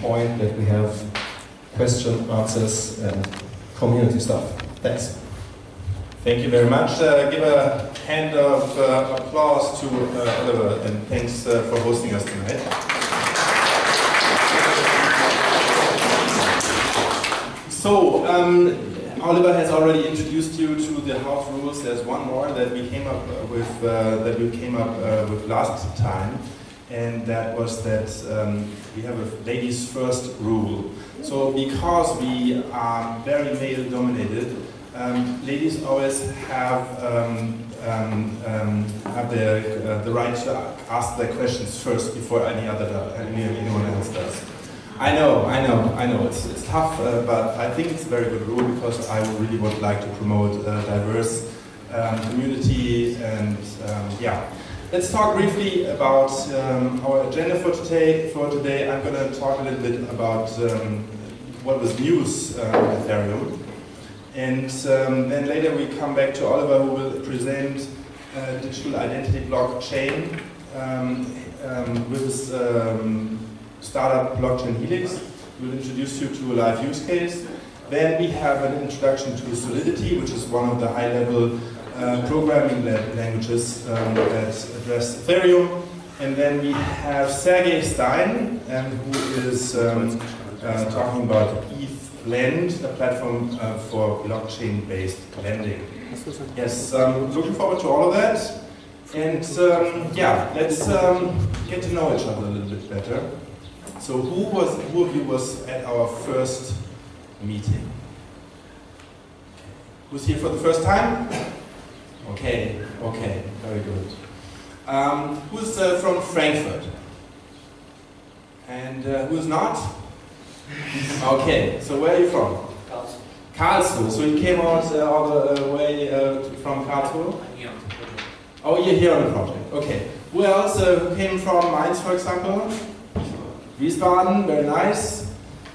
point that we have question, answers, and community stuff. Thanks. Thank you very much. Give a hand of applause to Oliver, and thanks for hosting us tonight. So, Oliver has already introduced you to the house rules. There's one more that we came up with last time, and that was that we have a ladies first rule. So, because we are very male dominated, ladies always have the right to ask their questions first before anyone else does. I know, it's tough, but I think it's a very good rule because I really would like to promote a diverse community, and yeah. Let's talk briefly about our agenda for today. I'm going to talk a little bit about what was news with Ethereum. And then later we come back to Oliver, who will present digital identity blockchain with his startup blockchain Helix. We'll introduce you to a live use case. Then we have an introduction to Solidity, which is one of the high-level programming languages that address Ethereum. And then we have Sergey Stein, who is talking about Lend, a platform for blockchain-based lending. Yes, looking forward to all of that. And yeah, let's get to know each other a little bit better. So who of you was at our first meeting? Who's here for the first time? Okay, very good. Who's from Frankfurt? And who's not? Okay, so where are you from? Karlsruhe. Karlsruhe. So you came out all the way from Karlsruhe? Here on the project. Oh, you're here on the project. Okay. Who else came from Mainz, for example? Wiesbaden, very nice.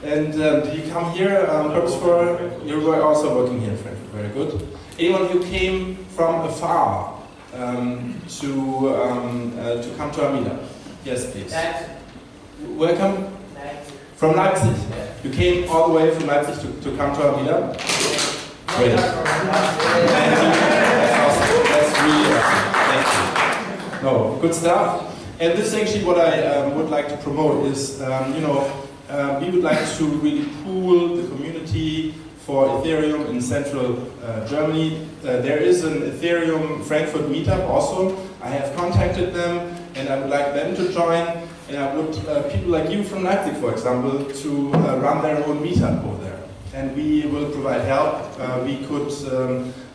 And did you come here purpose for? You were also working here in Frankfurt, very good. Anyone who came from afar to come to our meetup? Yes, please. Leipzig. Welcome. Leipzig. From Leipzig. Yeah. You came all the way from Leipzig to come to our meetup? Great. Thank you. That's awesome. That's really awesome. Thank you. No, good stuff. And this is actually what I would like to promote is, we would like to really pool the community for Ethereum in central Germany. There is an Ethereum Frankfurt meetup also. I have contacted them and I would like them to join. And I would people like you from Leipzig, for example, to run their own meetup over there. And we will provide help. We could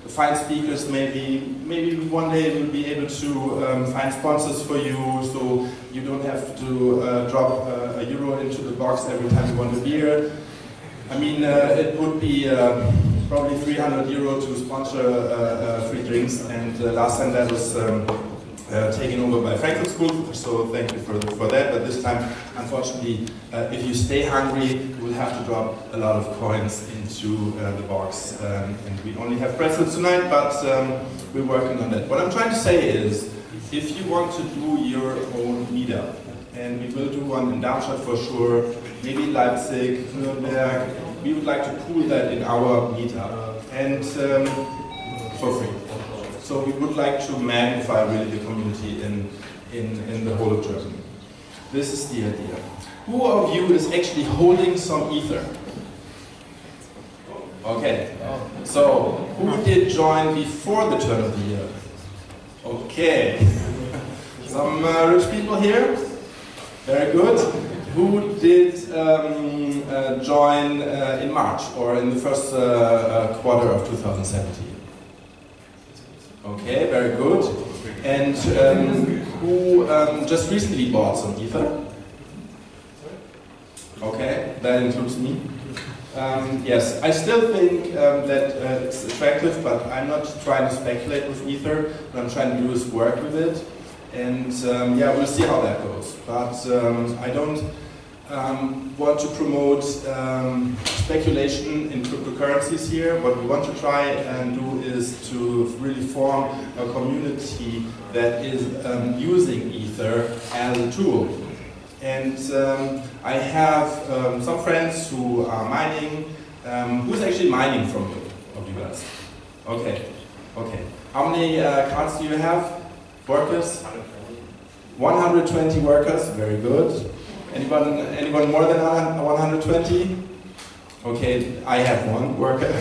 find speakers, maybe one day we'll be able to find sponsors for you, so you don't have to drop €1 into the box every time you want a beer. I mean, it would be probably €300 to sponsor free drinks, and last time that was taken over by Frankfurt School, so thank you for that. But this time, unfortunately, if you stay hungry, you will have to drop a lot of coins into the box. And we only have pretzels tonight, but we're working on that. What I'm trying to say is, if you want to do your own meetup, and we will do one in Darmstadt for sure, maybe Leipzig, Nuremberg, we would like to pool that in our meetup, and for free. So we would like to magnify really the community in the whole of Germany. This is the idea. Who of you is actually holding some Ether? Okay. So who did join before the turn of the year? Okay. Some rich people here? Very good. Who did join in March or in the first quarter of 2017? Okay, very good. And who just recently bought some Ether? Okay, that includes me. Yes, I still think that it's attractive, but I'm not trying to speculate with Ether. What I'm trying to do is work with it. And yeah, we'll see how that goes. But I don't want to promote speculation in cryptocurrencies here. What we want to try and do is to really form a community that is using Ether as a tool. And I have some friends who are mining. Who's actually mining from you, of you guys? Okay, okay. How many cards do you have? Workers? 120 workers, very good. Anyone more than 120? Okay, I have one worker.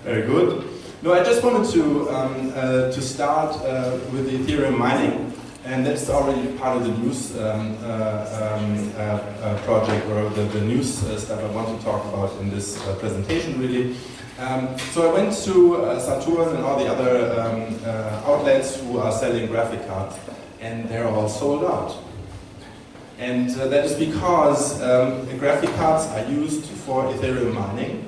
Very good. No, I just wanted to start with the Ethereum mining, and that's already part of the news project, or the news stuff I want to talk about in this presentation, really. So I went to Saturn and all the other outlets who are selling graphic cards, and they're all sold out. And that is because graphic cards are used for Ethereum mining.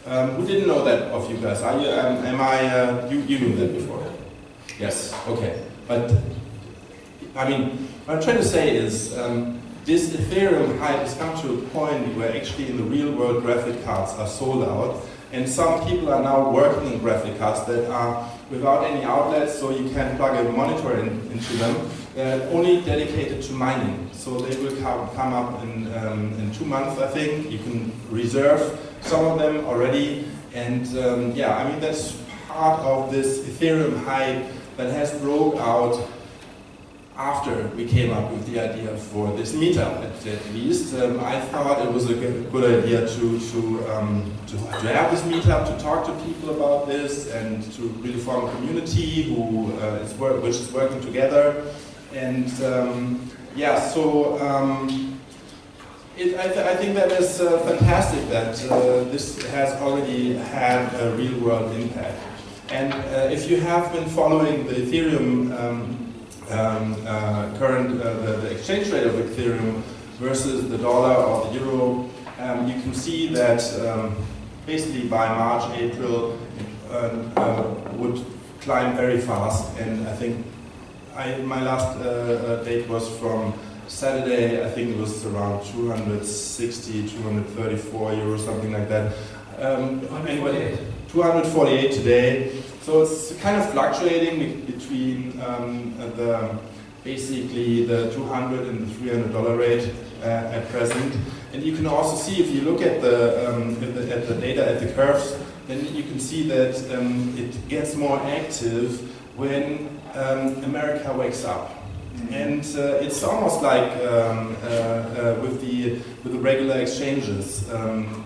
Who didn't know that of you guys? Are you, you knew that before? Yes, okay. But, I mean, what I'm trying to say is, this Ethereum hype has come to a point where actually in the real world graphic cards are sold out, and some people are now working on graphic cards that are without any outlets, so you can plug a monitor into them, only dedicated to mining. So they will come up in 2 months, I think. You can reserve some of them already, and yeah, I mean, that's part of this Ethereum hype that has broke out after we came up with the idea for this meetup, at least. I thought it was a good idea to have this meetup, to talk to people about this, and to really form a community which is working together. And yeah, so I think that is fantastic that this has already had a real world impact. And if you have been following the Ethereum the exchange rate of Ethereum versus the dollar or the euro, you can see that basically by March, April, would climb very fast. And I think my last date was from Saturday. I think it was around 260, 234 euros, something like that. 248 today. So it's kind of fluctuating between basically the $200 and the $300 rate at present. And you can also see, if you look at the data, at the curves, then you can see that it gets more active when America wakes up. And it's almost like with the regular exchanges,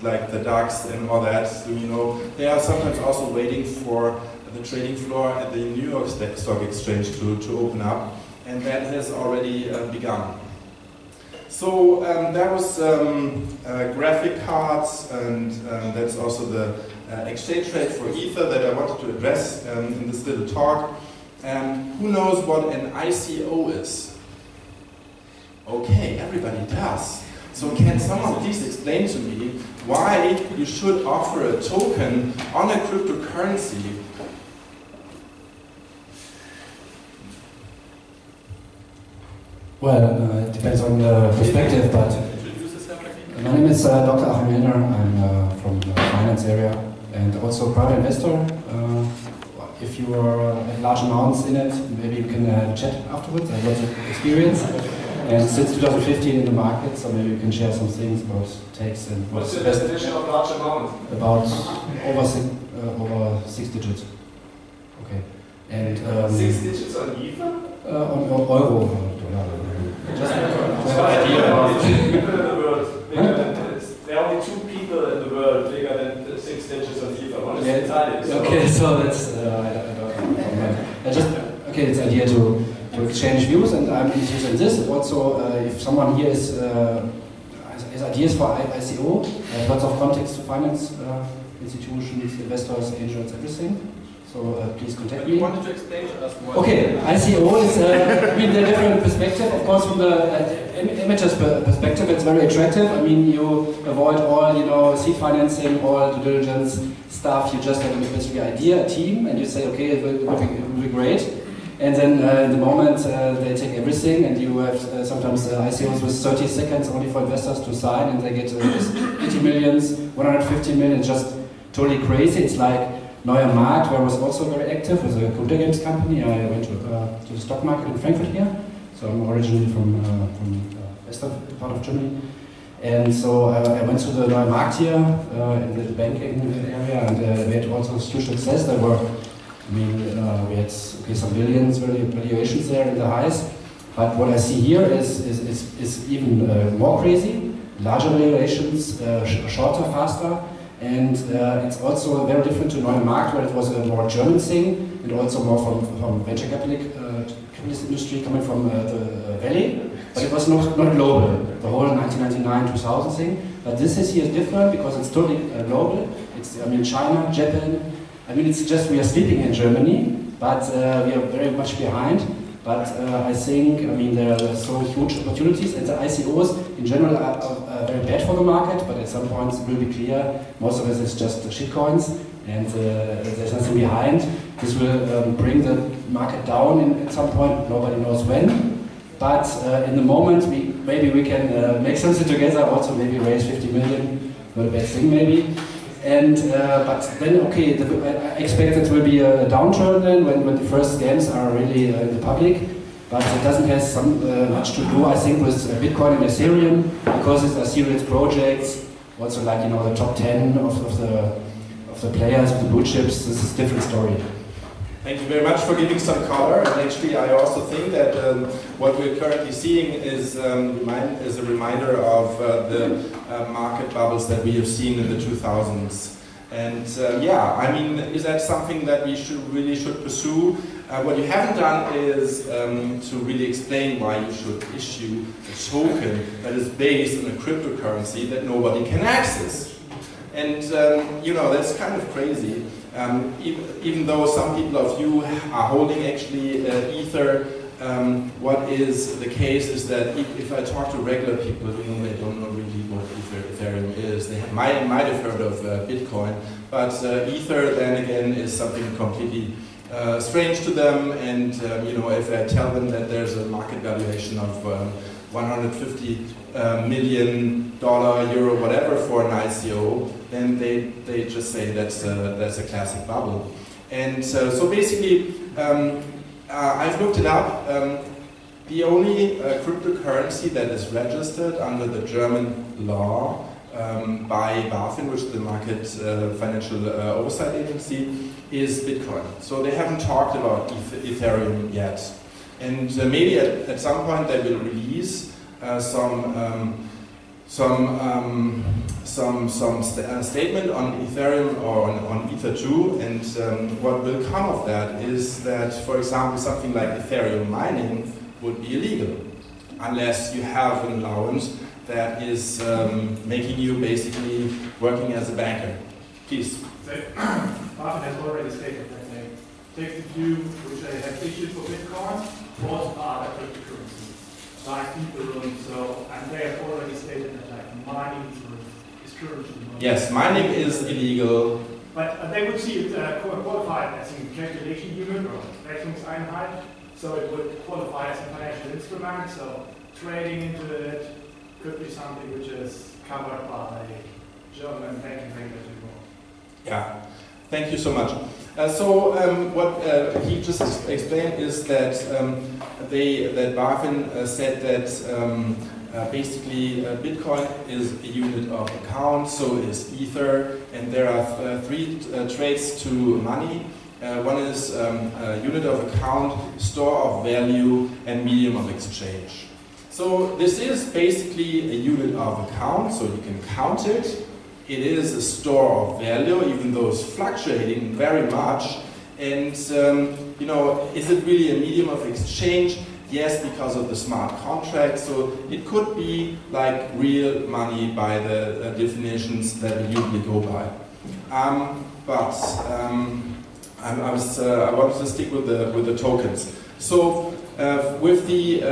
like the DAX and all that. So, you know, they are sometimes also waiting for the trading floor at the New York Stock Exchange to open up, and that has already begun. So that was graphic cards, and that's also the exchange rate for Ether that I wanted to address in this little talk. Who knows what an ICO is? Okay, everybody does. So can someone please explain to me why you should offer a token on a cryptocurrency? Well, it depends on the perspective, but my name is Dr. Achim Henner. I'm from the finance area and also private investor. If you are at large amounts in it, maybe you can chat afterwards. I have lots of experience. And since 2015 in the market, so maybe you can share some things about takes and what's the definition of large amount? About over 6 digits. Okay. And 6 digits on Ether? On euro. Just an idea about people in the world. There are only 2 people in the world bigger than 6 digits on Ether. One is Italian. So. Okay, so that's I just it's the idea to exchange views, and I'm interested in this. Also, if someone here has ideas for ICO, I have lots of contacts to finance institutions, investors, angels, everything. So please contact me. You wanted to explain to us what? Okay, ICO is I mean, the different perspective. Of course, from the images perspective, it's very attractive. I mean, you avoid all seed financing, all due diligence stuff. You just have a specific idea, a team, and you say, okay, it will be great. And then in the moment they take everything, and you have sometimes ICOs with 30 seconds only for investors to sign, and they get 80 millions, 150 million, just totally crazy. It's like Neuer Markt, where I was also very active with a computer games company. I went to the stock market in Frankfurt here. So I'm originally from western part of Germany. And so I went to the Neue Markt here in the banking area, and we had also huge success. There were, I mean, we had some billions valuations there in the highs. But what I see here is even more crazy. Larger valuations, shorter, faster, and it's also very different to Neue Markt, where it was a more German thing, and also more from venture capitalist industry coming from the valley. But it was not global, the whole 1999-2000 thing. But this is here different because it's totally global. It's, I mean, China, Japan. I mean, it's just we are sleeping in Germany, but we are very much behind. But I think, I mean, there are so huge opportunities, and the ICOs in general are very bad for the market. But at some point, it will be clear most of it is just shitcoins, and there's nothing behind. This will bring the market down at some point. Nobody knows when. But in the moment, maybe we can make something together, also maybe raise 50 million, not a bad thing maybe. And but then, okay, I expect it will be a downturn then when the first scams are really in the public. But it doesn't have much to do, I think, with Bitcoin and Ethereum, because it's a serious projects. Also, like, you know, the top 10 of the players, of the blue chips. This is a different story. Thank you very much for giving some color. And actually, I also think that what we're currently seeing is a reminder of the market bubbles that we have seen in the 2000s. And yeah, I mean, is that something that we really should pursue? What you haven't done is to really explain why you should issue a token that is based on a cryptocurrency that nobody can access. And you know, that's kind of crazy. Even though some people of you are holding actually Ether, what is the case is that if I talk to regular people, you know, they don't know really what Ethereum is. They might have heard of Bitcoin, but Ether then again is something completely strange to them. And you know, if I tell them that there's a market valuation of $150 million, euro, whatever for an ICO, then they just say that's a classic bubble. And so basically, I've looked it up. The only cryptocurrency that is registered under the German law by BaFin, which is the Market Financial Oversight Agency, is Bitcoin. So they haven't talked about Ethereum yet. And maybe at some point they will release some statement on Ethereum or on Ether 2, and what will come of that is that, for example, something like Ethereum mining would be illegal unless you have an allowance that is making you basically working as a banker. Please. BaFin has already stated that they take the view which they have issued for Bitcoin towards other cryptocurrencies, like Ethereum. So, and they have already stated that like mining is currently not. Yes, mining is illegal. But they would see it qualified as a calculation unit or Rechnungseinheit, so it would qualify as a financial instrument. So trading into it could be something which is covered by German banking regulatory law. Yeah, thank you so much. What he just explained is that that BaFin said that basically Bitcoin is a unit of account, so is Ether, and there are three traits to money. One is a unit of account, store of value, and medium of exchange. So this is basically a unit of account, so you can count it. It is a store of value, even though it's fluctuating very much. And you know, is it really a medium of exchange? Yes, because of the smart contract. So it could be like real money by the definitions that we usually go by. I wanted to stick with the tokens. So with the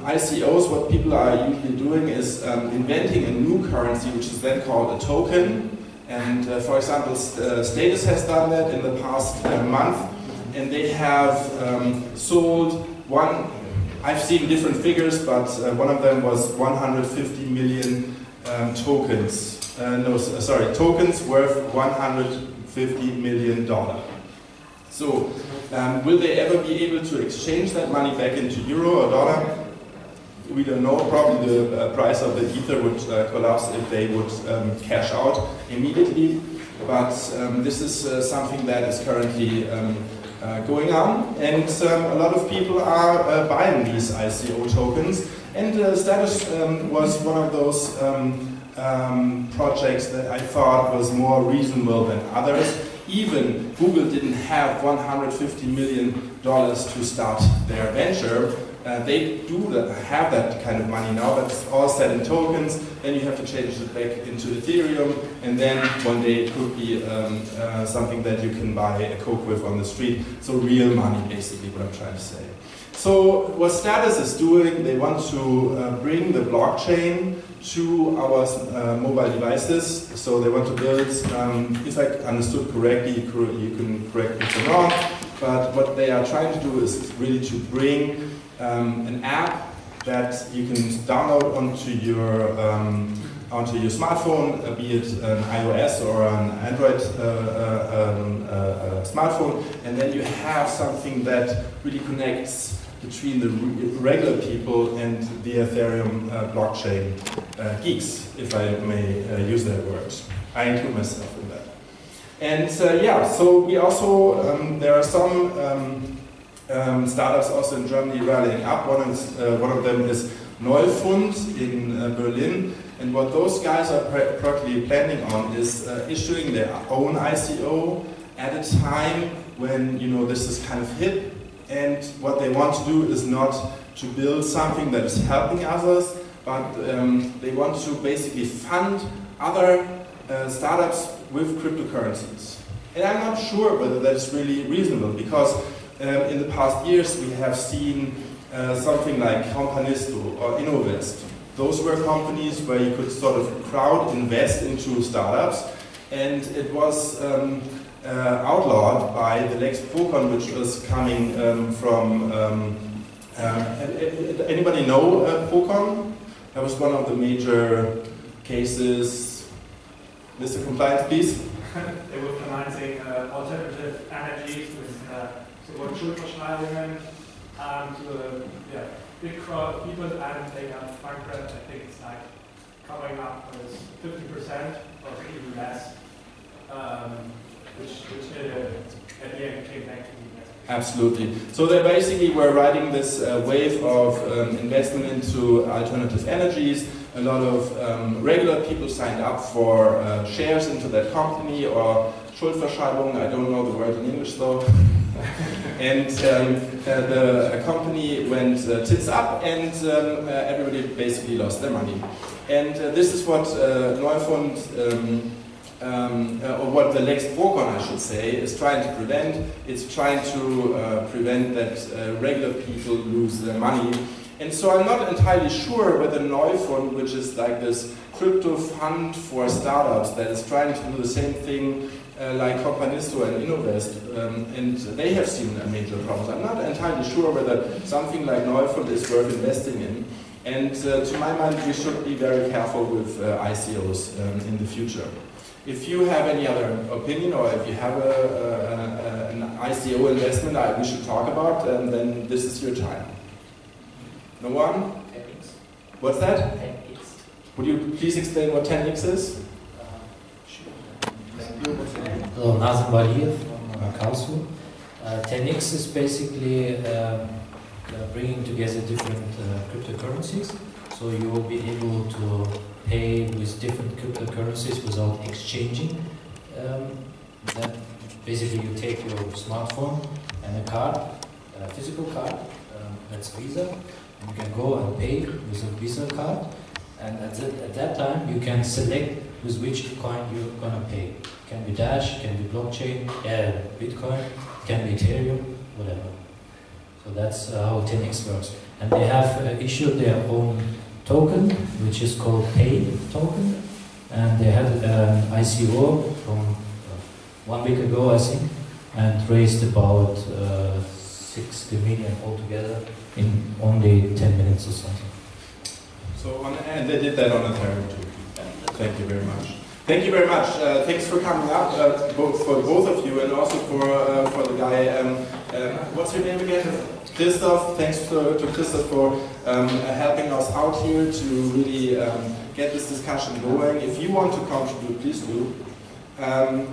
ICOs, what people are usually doing is inventing a new currency, which is then called a token. And for example, Status has done that in the past month, and they have sold one. I've seen different figures, but one of them was 150 million tokens. Tokens worth $150 million. So, will they ever be able to exchange that money back into euro or dollar? we don't know. Probably the price of the Ether would collapse if they would cash out immediately. But this is something that is currently going on, and a lot of people are buying these ICO tokens. And Status was one of those projects that I thought was more reasonable than others. Even Google didn't have $150 million to start their venture. They do have that kind of money now, but it's all set in tokens. Then you have to change it back into Ethereum, and then one day it could be something that you can buy a Coke with on the street. So real money, basically, what I'm trying to say. So what Status is doing, they want to bring the blockchain to our mobile devices. So they want to build, if I understood correctly, you can correct me if I'm wrong, but what they are trying to do is really to bring an app that you can download onto your smartphone, be it an iOS or an Android smartphone, and then you have something that really connects between the regular people and the Ethereum blockchain geeks, if I may use that word. I include myself in that. And yeah, so we also, there are some startups also in Germany rallying up. One of them is Neufund in Berlin. And what those guys are practically planning on is issuing their own ICO at a time when, you know, this is kind of hip. And what they want to do is not to build something that is helping others, but they want to basically fund other startups with cryptocurrencies. And I'm not sure whether that's really reasonable, because in the past years we have seen something like Companisto or Innovest. Those were companies where you could sort of crowd invest into startups, and it was outlawed by the Lex Procon, which was coming from. Anybody know Procon? That was one of the major cases. Mr. Compliance, please. They were financing alternative energies with so-called Schuldverschreibungen to a big crowd of people, and they got bankrupt. I think it's like coming up with 50% or even less. Which at the end came back to the investment. Absolutely. So they basically were riding this wave of investment into alternative energies. A lot of regular people signed up for shares into that company, or Schuldverschreibung, I don't know the word in English though. And the company went tits up, and everybody basically lost their money. And this is what Neufund or what the Lex Procon, I should say, is trying to prevent. It's trying to prevent that regular people lose their money. And so I'm not entirely sure whether Neufund, which is like this crypto fund for startups that is trying to do the same thing like Companisto and Innovest, and they have seen major problems. I'm not entirely sure whether something like Neufund is worth investing in. And to my mind, we should be very careful with ICOs in the future. If you have any other opinion, or if you have an ICO investment we should talk about, then this is your time. No one? 10x. What's that? 10x. Would you please explain what 10x is? Hello, Nazim Bahir from Karlsruhe. 10x is basically bringing together different cryptocurrencies. So you will be able to pay with different cryptocurrencies without exchanging. Then basically you take your smartphone and a card, a physical card, that's Visa, and you can go and pay with a Visa card. And at that time you can select with which coin you're gonna pay. It can be Dash, can be blockchain, Bitcoin, can be Ethereum, whatever. So that's how 10x works. And they have issued their own token, which is called Pay token, and they had an ICO from 1 week ago, I think, and raised about 60 million altogether in only 10 minutes or something. So and they did that on Ethereum too. Thank you very much. Thank you very much. Thanks for coming up, for both of you, and also for the guy. What's your name again? Christoph, thanks to Christoph for helping us out here to really get this discussion going. If you want to contribute, please do.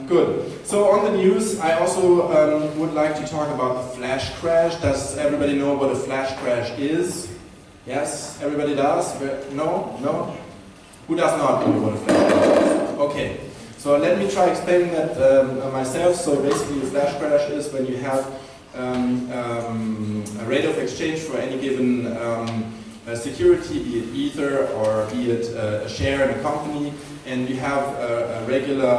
Good. So on the news, I also would like to talk about the flash crash. Does everybody know what a flash crash is? Yes, everybody does? No? No? Who does not know what a flash crash is? Okay. So let me try explaining that myself. So basically a flash crash is when you have a rate of exchange for any given security, be it Ether or be it a share in a company, and you have a regular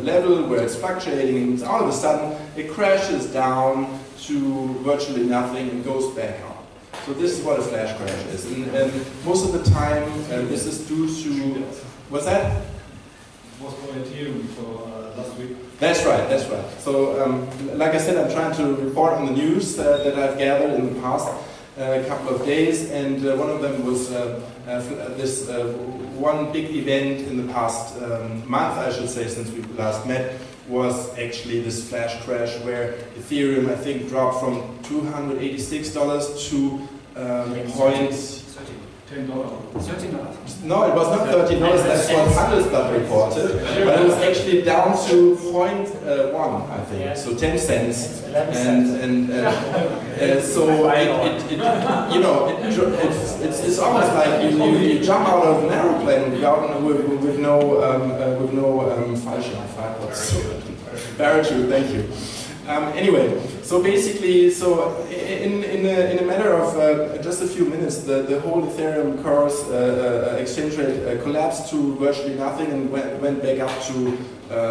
level where it's fluctuating, and all of a sudden it crashes down to virtually nothing and goes back up. So this is what a flash crash is, and most of the time this is due to, what's that? It was for Ethereum for last week. That's right, that's right. So like I said, I'm trying to report on the news that I've gathered in the past couple of days, and one of them was this one big event in the past month, I should say, since we last met, was actually this flash crash where Ethereum, I think, dropped from $286 to $10. $13. No, it was not $13, that's what Handelsblatt reported, but it was actually down to 0.1, I think, so 10 cents. And so it's almost like you jump out of an aeroplane with no parachute, thank you. Anyway, so basically, in a matter of just a few minutes, the whole Ethereum course exchange rate collapsed to virtually nothing and went back up to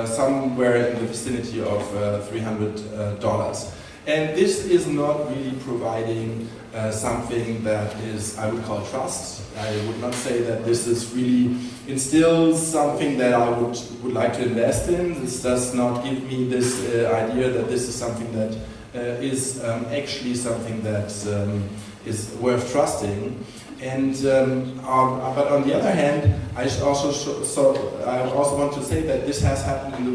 somewhere in the vicinity of $300. And this is not really providing something that is, I would call trust. I would not say that this is really instills something that I would like to invest in. This does not give me this idea that this is something that is actually something that is worth trusting. And but on the other hand, I also want to say that this has happened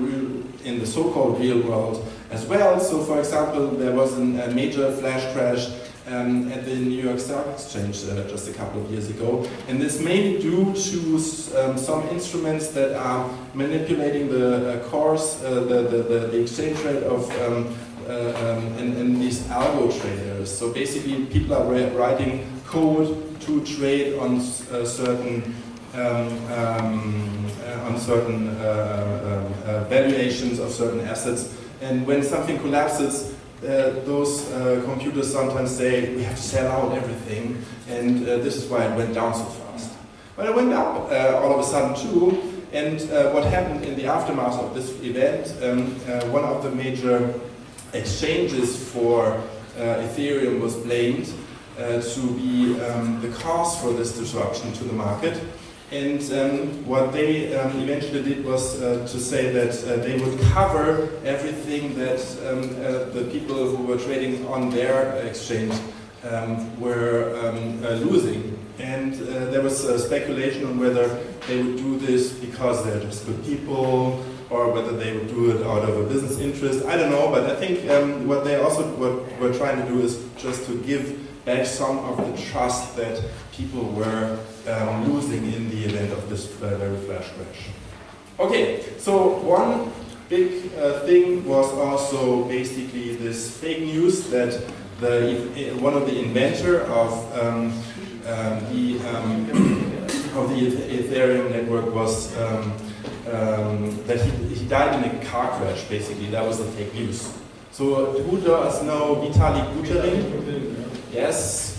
in the so-called real world as well. So, for example, there was a major flash crash at the New York Stock Exchange just a couple of years ago, and this may be due to some instruments that are manipulating the course, the exchange rate of and these algo traders. So basically, people are writing code to trade on certain valuations of certain assets, and when something collapses, those computers sometimes say we have to sell out everything, and this is why it went down so fast. But it went up all of a sudden too, and what happened in the aftermath of this event, one of the major exchanges for Ethereum was blamed to be the cause for this disruption to the market. And what they eventually did was to say that they would cover everything that the people who were trading on their exchange were losing. And there was speculation on whether they would do this because they're just good people, or whether they would do it out of a business interest. I don't know, but I think what they also were trying to do is just to give back some of the trust that people were losing in the event of this very flash crash. Okay, so one big thing was also basically this fake news that one of the inventor of the Ethereum network was that he died in a car crash. Basically, that was the fake news. So who does know Vitalik Buterin? Yes,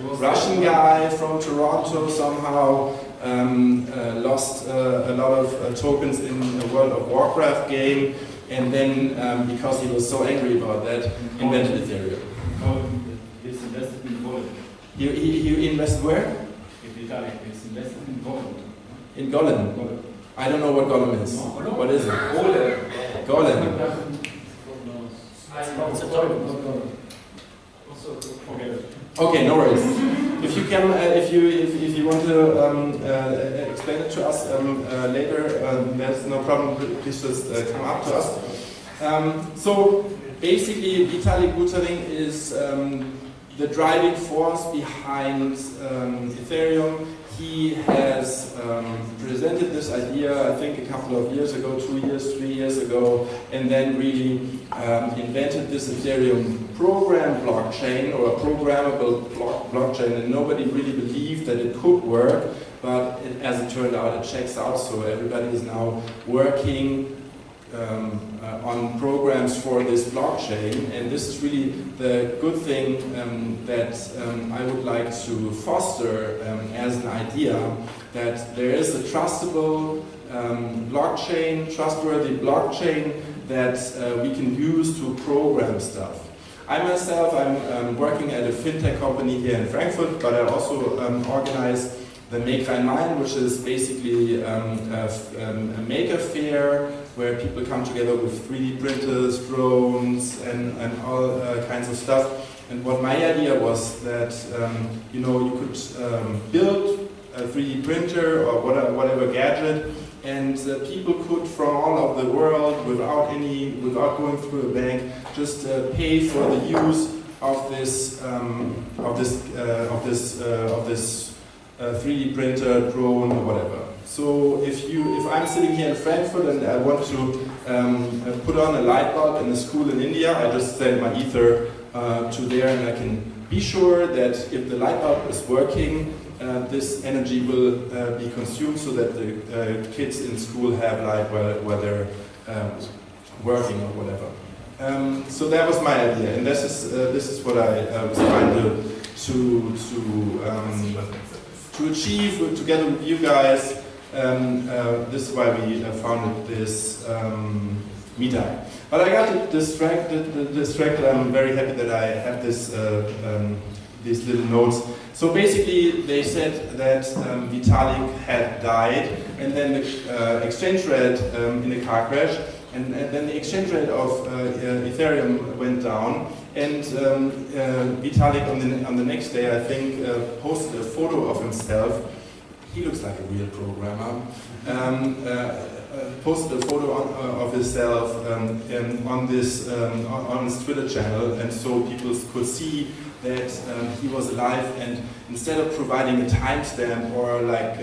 Russian guy from Toronto, somehow lost a lot of tokens in the World of Warcraft game, and then because he was so angry about that, invented Ethereum. He's invested in gold. He invested where? In Italy. He's invested in gold. In Golem. I don't know what Golem is. What is it? Golem. Okay, no worries. If you can, if you want to explain it to us later, there's no problem. Please just come up to us. So basically Vitalik Buterin is the driving force behind Ethereum. He has presented this idea, I think, a couple of years ago, 2 years, 3 years ago, and then really invented this Ethereum program blockchain, or a programmable blockchain, and nobody really believed that it could work, but as it turned out, it checks out, so everybody is now working on programs for this blockchain, and this is really the good thing that I would like to foster as an idea, that there is a trustable blockchain, trustworthy blockchain that we can use to program stuff. I myself, I'm working at a fintech company here in Frankfurt, but I also organize the Make Rhein-Main, which is basically a maker fair where people come together with 3D printers, drones, and all kinds of stuff. And what my idea was that you know, you could build a 3D printer or whatever gadget, and people could from all over the world, without going through a bank, just pay for the use of this 3D printer, drone, or whatever. So if I'm sitting here in Frankfurt and I want to put on a light bulb in a school in India, I just send my Ether to there, and I can be sure that if the light bulb is working, this energy will be consumed so that the kids in school have light while they're working or whatever. So that was my idea, and this is what I was trying to achieve together with you guys. This is why we founded this Meetup. But I got distracted. I'm very happy that I have these little notes. So basically, they said that Vitalik had died, and then the exchange rate in a car crash, and then the exchange rate of Ethereum went down, and Vitalik on the next day, I think, posted a photo of himself. He looks like a real programmer. Posted a photo of himself on his Twitter channel, and so people could see that he was alive. And instead of providing a timestamp or like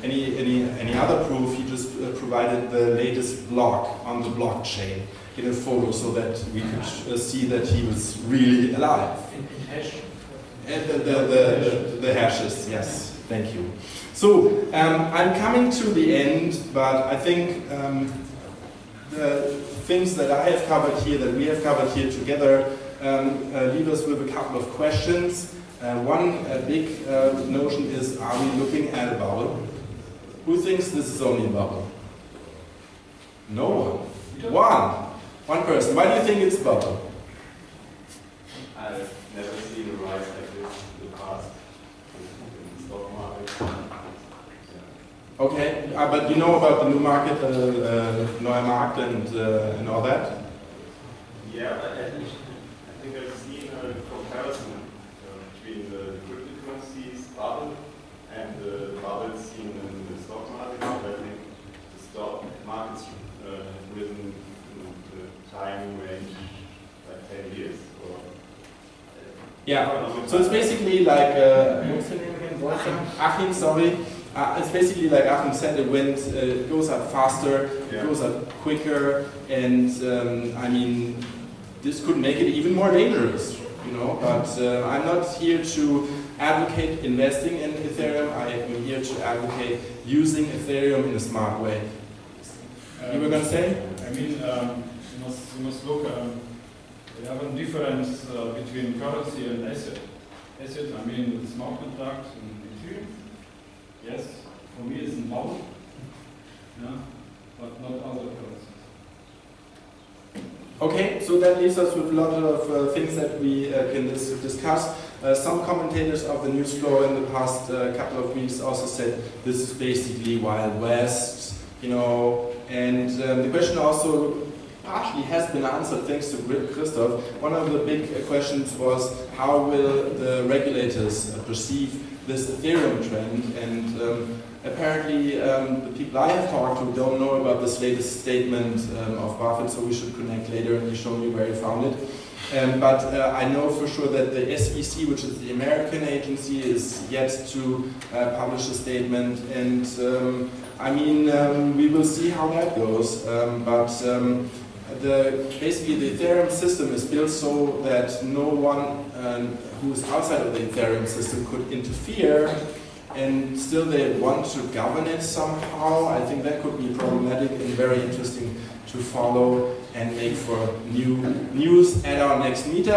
any other proof, he just provided the latest block on the blockchain in a photo, so that we could see that he was really alive. And the hashes, yes. Thank you. So, I'm coming to the end, but I think the things that I have covered here, that we have covered here together, leave us with a couple of questions. One big notion is, are we looking at a bubble? Who thinks this is only a bubble? No one. One person. Why do you think it's a bubble? I've never seen a rise like this in the past in the stock market. Okay, but you know about the new market, neue Markt, and all that? Yeah, I think I've seen a comparison between the cryptocurrencies bubble and the bubble seen in the stock market. I think the stock market's risen in the time range like 10 years. Or, yeah, so it's basically like, what's the name again? Achim, sorry. It's basically like Achim said, it goes up faster, it goes up quicker, and I mean, this could make it even more dangerous, you know, but I'm not here to advocate investing in Ethereum. I am here to advocate using Ethereum in a smart way. You were going to say? I mean, you must look, we have a difference between currency and asset. Asset, I mean, the smart contract in Ethereum. Yes, for me it's a bubble, yeah, but not other currencies. Okay, so that leaves us with a lot of things that we can discuss. Some commentators of the news flow in the past couple of weeks also said this is basically Wild West, you know, and the question also partially has been answered thanks to Christoph. One of the big questions was, how will the regulators perceive this Ethereum trend, and apparently the people I have talked to don't know about this latest statement of Buffett, so we should connect later and you show me where you found it. But I know for sure that the SEC, which is the American agency, is yet to publish a statement, and I mean, we will see how that goes. Basically the Ethereum system is built so that no one who is outside of the Ethereum system could interfere, and still they want to govern it somehow. I think that could be problematic and very interesting to follow and make for new news at our next meetup.